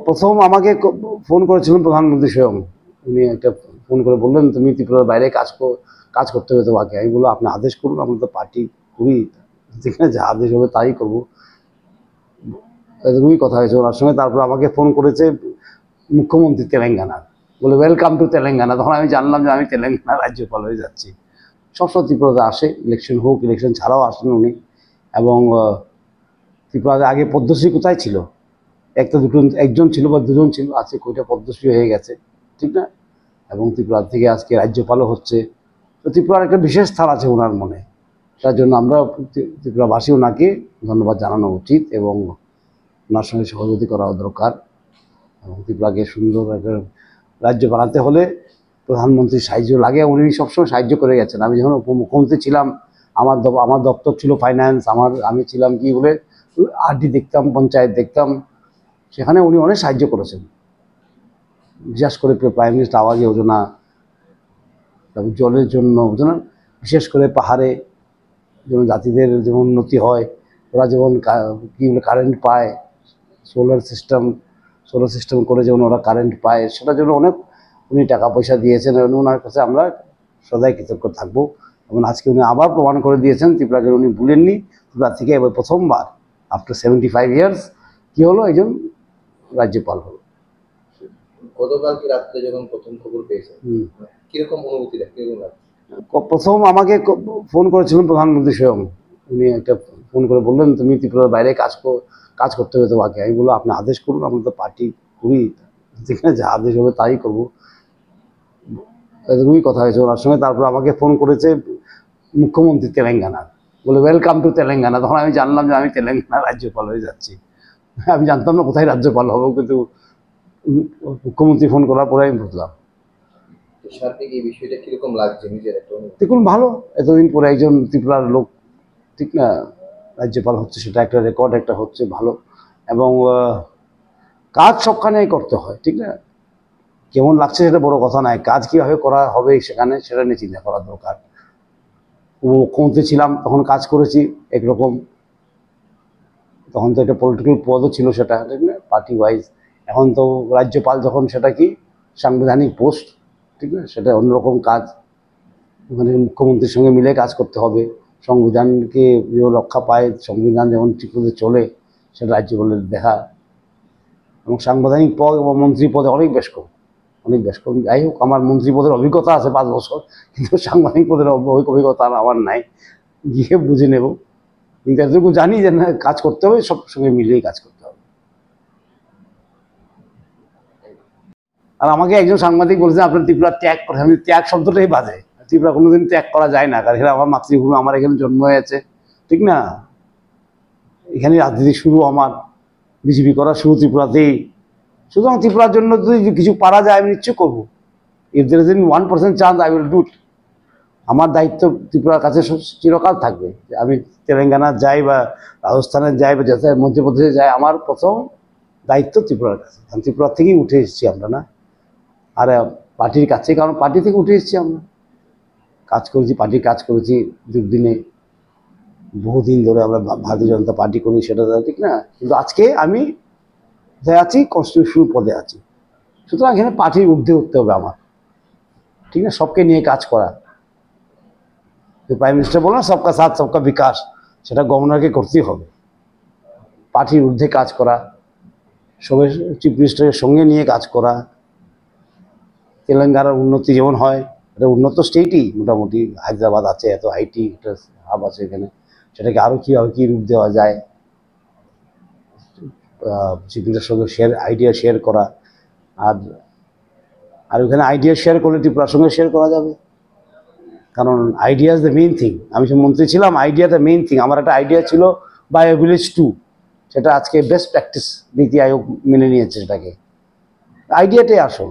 প্রথম আমাকে ফোন করেছিলেন প্রধানমন্ত্রী স্বয়ং। উনি একটা ফোন করে বললেন, তুমি ত্রিপুরার বাইরে কাজ করতে হবে তোমাকে। আমি বললাম, আপনি আদেশ করুন, আমরা তো পার্টি করি, যেখানে যা আদেশ হবে তাই করবো। এরকমই কথা হয়েছে ওনার সঙ্গে। তারপর আমাকে ফোন করেছে মুখ্যমন্ত্রী তেলেঙ্গানার, বলে ওয়েলকাম টু তেলেঙ্গানা। তখন আমি জানলাম যে আমি তেলেঙ্গানা রাজ্যপাল হয়ে যাচ্ছি। সবসময় ত্রিপুরাতে আসে, ইলেকশন হোক, ইলেকশন ছাড়াও আসেন উনি। এবং ত্রিপুরাতে আগে পদ্মশ্রী কোথায় ছিল? একটা দুটো, একজন ছিল বা দুজন ছিল, আজকে কয়টা পদ্মশ্রী হয়ে গেছে, ঠিক না? এবং ত্রিপুরা থেকে আজকে রাজ্যপালও হচ্ছে। তো ত্রিপুরার একটা বিশেষ স্থান আছে ওনার মনে। তার জন্য আমরা ত্রিপুরাবাসী ওনাকে ধন্যবাদ জানানো উচিত এবং ওনার সঙ্গে সহযোগিতা করা দরকার। এবং ত্রিপুরাকে সুন্দর একটা রাজ্য বানাতে হলে প্রধানমন্ত্রীর সাহায্য লাগে। উনি সবসময় সাহায্য করে গেছেন। আমি যখন উপমুখ্যমন্ত্রী ছিলাম, আমার দপ্তর ছিল ফাইন্যান্স, আমি ছিলাম কি বলে আরডি দেখতাম, পঞ্চায়েত দেখতাম। সেখানে উনি অনেক সাহায্য করেছেন, বিশেষ করে প্রাইম মিনিস্টার আবাস যোজনা, তারপর জলের জন্য বুঝলেন, বিশেষ করে পাহাড়ে যেমন জাতিদের যেমন উন্নতি হয়, ওরা যেমন কী বলে কারেন্ট পায়, সোলার সিস্টেম করে যেমন ওরা কারেন্ট পায়, সেটার জন্য অনেক উনি টাকা পয়সা দিয়েছেন। এবং ওনার কাছে আমরা সদাই কৃতজ্ঞ থাকবো। এবং আজকে উনি আবার প্রমাণ করে দিয়েছেন ত্রিপুরাকে উনি ভুলেননি। ত্রিপুরা থেকে এবার প্রথমবার আফটার 75 years কী হলো, একজন রাজ্যপাল হলো। গতকালকে রাত্রে যখন প্রথম খবর পেয়েছেন, কিরকম অনুভূতিটা, কিরকম লাগছে? প্রথম আমাকে ফোন করেছিলেন প্রধানমন্ত্রী স্বয়ং। উনি একটা ফোন করে বললেন, তুমি ত্রিপুরার বাইরে কাজ করতে হবে তোমাকে। আমি বললাম, আপনি আদেশ করুন, আমরা তো পার্টি করি, যেখানে যা আদেশ হবে তাই করবো। এরকমই কথা হয়েছে ওনার সঙ্গে। তারপর আমাকে ফোন করেছে মুখ্যমন্ত্রী তেলেঙ্গানার, বলে ওয়েলকাম টু তেলেঙ্গানা। তখন আমি জানলাম যে আমি তেলেঙ্গানা রাজ্যপাল হয়ে যাচ্ছি। আমি জানতাম না কোথায় রাজ্যপাল হবো, কিন্তু মুখ্যমন্ত্রী ফোন করার পরে আমি বুঝলাম। সার্বিক এই বিষয়টা কিরকম লাগছে নিজের একটা অনুভূতি? দেখুন, ভালো, এতদিন পরে একজন ত্রিপুরার লোক, ঠিক না, রাজ্যপাল হচ্ছে, সেটা একটা রেকর্ড একটা হচ্ছে, ভালো। এবং কাজ সবখানেই করতে হয়, ঠিক না? কেমন লাগছে সেটা বড় কথা নয়, কাজ কীভাবে করা হবে সেখানে, সেটা নিয়ে চিন্তা করা দরকার। মুখ্যমন্ত্রী ছিলাম তখন কাজ করেছি একরকম, তখন তো একটা পলিটিক্যাল পদও ছিল সেটা, ঠিক না, পার্টি ওয়াইজ। এখন তো রাজ্যপাল যখন, সেটা কি সাংবিধানিক পোস্ট, ঠিক না, সেটা অন্যরকম কাজ। ওখানে মুখ্যমন্ত্রীর সঙ্গে মিলে কাজ করতে হবে। সংবিধানকে রক্ষা পায়, সংবিধান যেমন ঠিকমতো চলে, সেটা রাজ্যপালের দেখা। এবং সাংবিধানিক পদ এবং মন্ত্রী পদে অনেক বেশ কম। যাই হোক, আমার মন্ত্রী পদের অভিজ্ঞতা আছে 5 বছর, কিন্তু সাংবিধানিক পদের অভিজ্ঞতা আমার নাই, গিয়ে বুঝে নেব। কিন্তু এতটুকু জানি যে না, কাজ করতে হবে, সব সঙ্গে মিলিয়েই কাজ করতে হবে। আর আমাকে একজন সাংবাদিক বলেছেন, আপনার ত্রিপুরা ত্যাগ করে। আমি ত্যাগ শব্দটাই বাজে, ত্রিপুরা কোনোদিন ত্যাগ করা যায় না, কারণ এখানে আমার মাতৃভূমি, আমার এখানে জন্ম হয়েছে, ঠিক না? এখানে রাজনীতি শুরু, আমার বিজেপি করা শুরু ত্রিপুরাতেই। সুতরাং ত্রিপুরার জন্য যদি কিছু পারা যায়, আমি নিশ্চয় করবো। If there is in 1% chance, I will do it. আমার দায়িত্ব ত্রিপুরার কাছে চিরকাল থাকবে। আমি তেলেঙ্গানা যাই বা রাজস্থানে যাই বা যাতে মধ্যপ্রদেশে যাই, আমার প্রথম দায়িত্ব ত্রিপুরার কাছে। কারণ ত্রিপুরা থেকেই উঠে এসেছি আমরা, না? আর পার্টির কাছে, কারণ পার্টি থেকে উঠে এসেছি আমরা, কাজ করেছি, পার্টির কাজ করেছি দুর্দিনে, বহুদিন ধরে আমরা ভারতীয় জনতা পার্টি করি, সেটা ঠিক না? কিন্তু আজকে আমি কোথায় আছি? কনস্টিটিউশনাল পদে আছি। সুতরাং এখানে পার্টির ঊর্ধ্বে উঠতে হবে আমার, ঠিক না? সবকে নিয়ে কাজ করা। প্রাইম মিনিস্টার বললাম সবকা সাথ সবকা বিকাশ, সেটা গভর্নরকে করতেই হবে। পার্টির ঊর্ধ্বে কাজ করা, সবাই চিফ মিনিস্টারের সঙ্গে নিয়ে কাজ করা। তেলেঙ্গানার উন্নতি যেমন হয়, এটা উন্নত স্টেটই মোটামুটি, হায়দ্রাবাদ আছে, এত আইটি হাব আছে এখানে, সেটাকে আরও কীভাবে কী রূপ দেওয়া যায়, চিফ মিনিস্টারের সঙ্গে আইডিয়া শেয়ার করা। আর ওখানে আইডিয়া শেয়ার করলে ত্রিপুরার সঙ্গে শেয়ার করা যাবে, কারণ idea is the main thing. আমি সে মন্ত্রী ছিলাম, আইডিয়াটা মেইন থিং। আমার একটা আইডিয়া ছিল বায়ো ভিলেজ 2, সেটা আজকে বেস্ট প্র্যাকটিস নীতি আয়োগ মেনে নিয়েছে সেটাকে। আইডিয়াটাই আসল।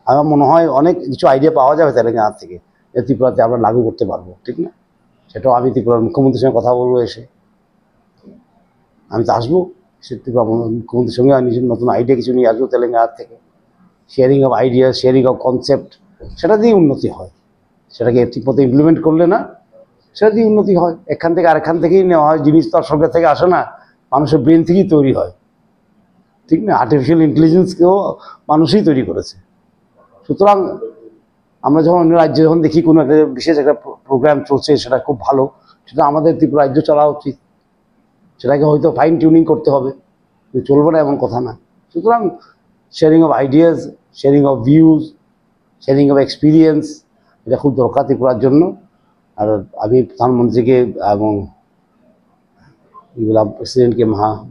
আমার মনে হয় অনেক কিছু আইডিয়া পাওয়া যাবে তেলেঙ্গানা থেকে, ত্রিপুরাতে আমরা লাগু করতে পারবো, ঠিক না? সেটাও আমি ত্রিপুরার মুখ্যমন্ত্রীর সঙ্গে কথা বলবো এসে। আমি তো আসবো, সে ত্রিপুরা মুখ্যমন্ত্রীর সঙ্গে আমি নতুন আইডিয়া কিছু নিয়ে আসবো তেলেঙ্গানার থেকে। Sharing of idea, sharing of concept, সেটা দিয়ে উন্নতি হয়। সেটাকে ঠিকমতো ইমপ্লিমেন্ট করলে না, সেটা দিয়ে উন্নতি হয়। এখান থেকে আরেকখান থেকেই নেওয়া হয়, জিনিস তো আর সরকার থেকে আসে না, মানুষের ব্রেন থেকেই তৈরি হয়। ঠিক না? আর্টিফিশিয়াল ইন্টেলিজেন্সকেও মানুষই তৈরি করেছে। সুতরাং আমরা যখন অন্য রাজ্যে যখন দেখি কোনো একটা বিশেষ একটা প্রোগ্রাম চলছে, সেটা খুব ভালো, সেটা আমাদের ত্রিপুরা রাজ্য চলা উচিত। সেটাকে হয়তো ফাইন টিউনিং করতে হবে, চলবে না এমন কথা না। সুতরাং sharing of ideas, sharing of views, sharing of experience, এটা খুব দরকার ত্রিপুরার জন্য। আর আমি প্রধানমন্ত্রীকে এবং এগুলা প্রেসিডেন্টকে,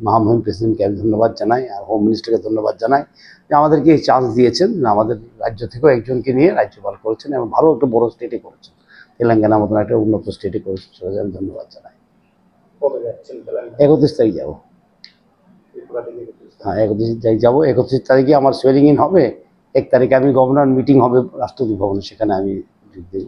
মহামহিম প্রেসিডেন্টকে আমি ধন্যবাদ জানাই, আর হোম মিনিস্টারকে ধন্যবাদ জানাই যে আমাদেরকে এই চান্স দিয়েছেন, আমাদের রাজ্য থেকেও একজনকে নিয়ে রাজ্যপাল করেছেন এবং ভালো একটা বড় স্টেটে করেছেন, তেলেঙ্গানার মতন একটা উন্নত স্টেটে করেছেন, সেটাকে আমি ধন্যবাদ জানাই। 31 তারিখ যাবো। হ্যাঁ, 31 তারিখ যাবো। 31 তারিখে আমার সোয়ারিং ইন হবে, 1 তারিখে আমি গভর্নর মিটিং হবে রাষ্ট্রপতি ভবনে, সেখানে আমি যোগ দেব।